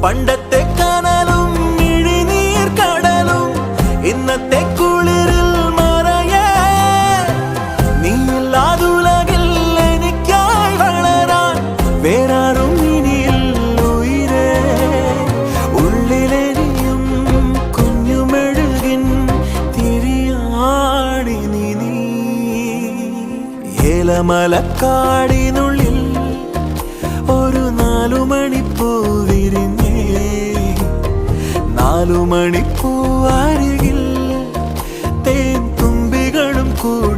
പണ്ടത്തെ കനലും ഇഴിനീർ കടലും ഇന്നത്തെ കുളിരിൽ മറയേ നീയില്ലാതുലകിൽ എനിക്കായി വളരാൻ വേറാരും ഇനിയില്ല ഉയിരേ ഉള്ളിലെരിയും കുഞ്ഞുമെഴുകിൻ തിരിയാടി നീ ഏലമലക്കാടിനുള്ളിൽ ഒരു 4 മണിപ്പൂ വിരിഞ്ഞേ 4 മണിപ്പൂ അരികിൽ തേൻ തുമ്പികളും കൂടി